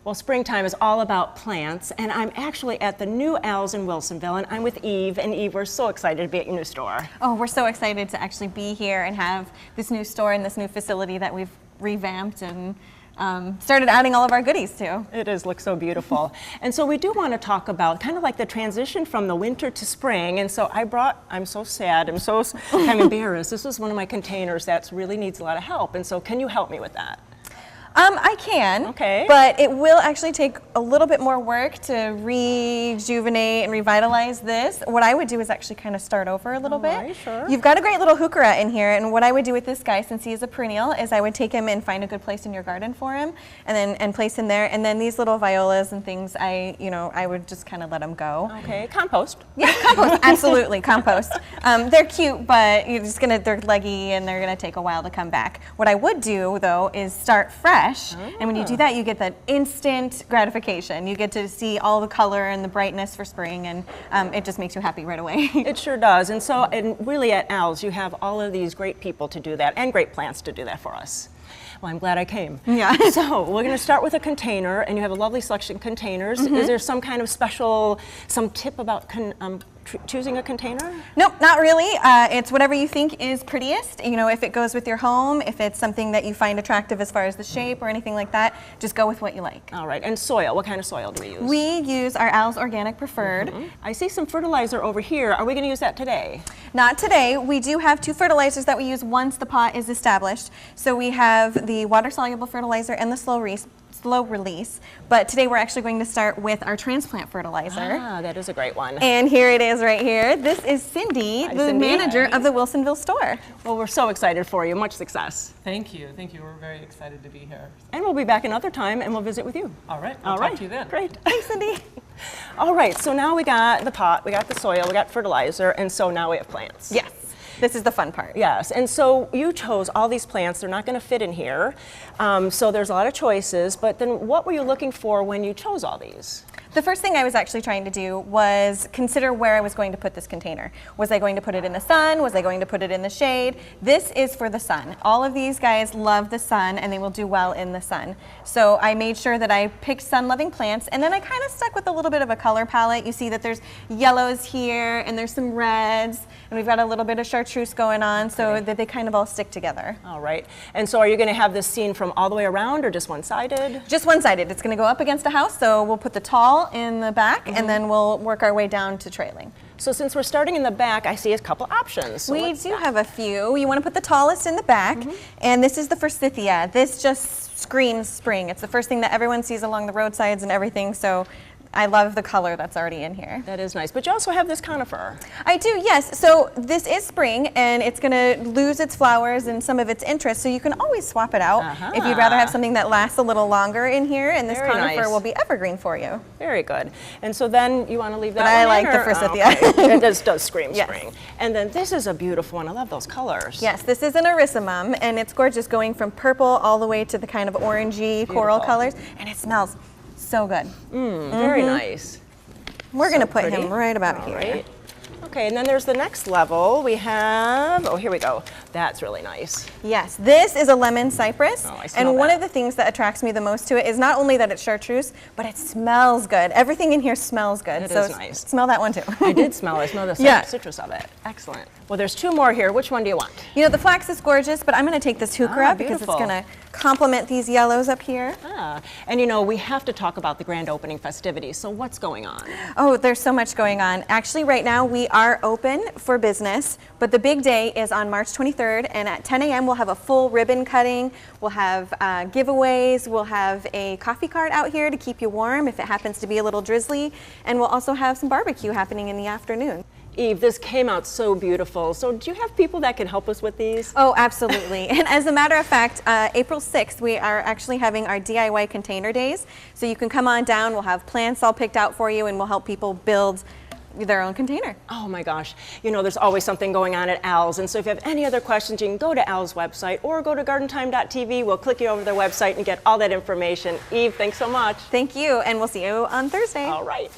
Well, springtime is all about plants, and I'm actually at the new Al's in Wilsonville, and I'm with Eve. And Eve, we're so excited to be at your new store. Oh, we're so excited to actually be here and have this new store and this new facility that we've revamped and started adding all of our goodies to. It looks so beautiful. And so we do want to talk about kind of like the transition from the winter to spring. And so I'm so sad, I'm embarrassed. This is one of my containers that really needs a lot of help. And so can you help me with that? I can, okay. But it will actually take a little bit more work to rejuvenate and revitalize this. What I would do is actually kind of start over a little bit. Right, sure. You've got a great little heuchera in here, and what I would do with this guy, since he is a perennial, is I would take him and find a good place in your garden for him, and place him there. And then these little violas and things, I would just kind of let them go. Okay, compost. Yeah, compost, absolutely, compost. They're cute, but they're leggy and they're gonna take a while to come back. What I would do though is start fresh. And when you do that, you get that instant gratification. You get to see all the color and the brightness for spring, and it just makes you happy right away. It sure does. And so, really at Al's, you have all of these great people to do that, and great plants to do that for us. Well, I'm glad I came. Yeah. So we're going to start with a container, and you have a lovely selection of containers. Is there some kind of some tip about choosing a container? Nope, not really. It's whatever you think is prettiest. You know, if it goes with your home, if it's something that you find attractive as far as the shape or anything like that, just go with what you like. All right. And soil, what kind of soil do we use? We use our Al's Organic Preferred. I see some fertilizer over here. Are we going to use that today? Not today. We do have two fertilizers that we use once the pot is established. So we have the water-soluble fertilizer and the slow release, but today we're actually going to start with our transplant fertilizer. Ah, that is a great one. And here it is right here. This is Cindy, Hi, the Cindy. manager of the Wilsonville store. Well, we're so excited for you. Much success. Thank you. We're very excited to be here. And we'll be back another time and we'll visit with you. All right. I'll talk to you then. Great. Thanks, Cindy. All right, so now we got the pot, we got the soil, we got fertilizer, and so now we have plants. Yes. This is the fun part. Yes, and so you chose all these plants. They're not going to fit in here, so there's a lot of choices, but then what were you looking for when you chose all these? The first thing I was actually trying to do was consider where I was going to put this container. Was I going to put it in the sun? Was I going to put it in the shade? This is for the sun. All of these guys love the sun and they will do well in the sun. So I made sure that I picked sun-loving plants, and then I kind of stuck with a little bit of a color palette. You see that there's yellows here and there's some reds, and we've got a little bit of chartreuse going on, so that they kind of all stick together. All right, and so are you going to have this seen from all the way around or just one-sided? Just one-sided. It's going to go up against a house, so we'll put the tall in the back, and then we'll work our way down to trailing. So since we're starting in the back, I see a couple options. So we do have a few. You want to put the tallest in the back, and this is the forsythia. This just screams spring. It's the first thing that everyone sees along the roadsides and everything, so I love the color that's already in here. That is nice. But you also have this conifer. I do, yes. So this is spring, and it's going to lose its flowers and some of its interest, so you can always swap it out if you'd rather have something that lasts a little longer in here, and this conifer will be evergreen for you. Very good. And so then you want to leave that But I like in, the forsythia. Okay. It does scream Yes. spring. And then this is a beautiful one. I love those colors. Yes, this is an erysimum, and it's gorgeous, going from purple all the way to the kind of orangey coral colors, and it smells so good. Very nice. We're going to put pretty. him right about here. Right. Okay, and then there's the next level. We have, oh, here we go. That's really nice. Yes, this is a lemon cypress. Oh, I smell and one that. of the things that attracts me the most to it is not only that it's chartreuse, but it smells good. Everything in here smells good. It so is nice. Smell that one too. I did smell it. I smell the citrus of it. Excellent. Well, there's two more here. Which one do you want? You know, the flax is gorgeous, but I'm going to take this heuchera because it's beautiful. going to complement these yellows up here. And you know, we have to talk about the grand opening festivities. So what's going on? Oh, there's so much going on. Actually, right now we are open for business, but the big day is on March 23rd, and at 10 a.m. we'll have a full ribbon cutting. We'll have giveaways. We'll have a coffee cart out here to keep you warm if it happens to be a little drizzly, and we'll also have some barbecue happening in the afternoon. Eve, this came out so beautiful. So do you have people that can help us with these? Oh, absolutely. And as a matter of fact, April 6th, we are actually having our DIY container days. So you can come on down, we'll have plants all picked out for you, and we'll help people build their own container. Oh my gosh. You know, there's always something going on at Al's. And so if you have any other questions, you can go to Al's website or go to gardentime.tv. We'll click you over to their website and get all that information. Eve, thanks so much. Thank you, and we'll see you on Thursday. All right.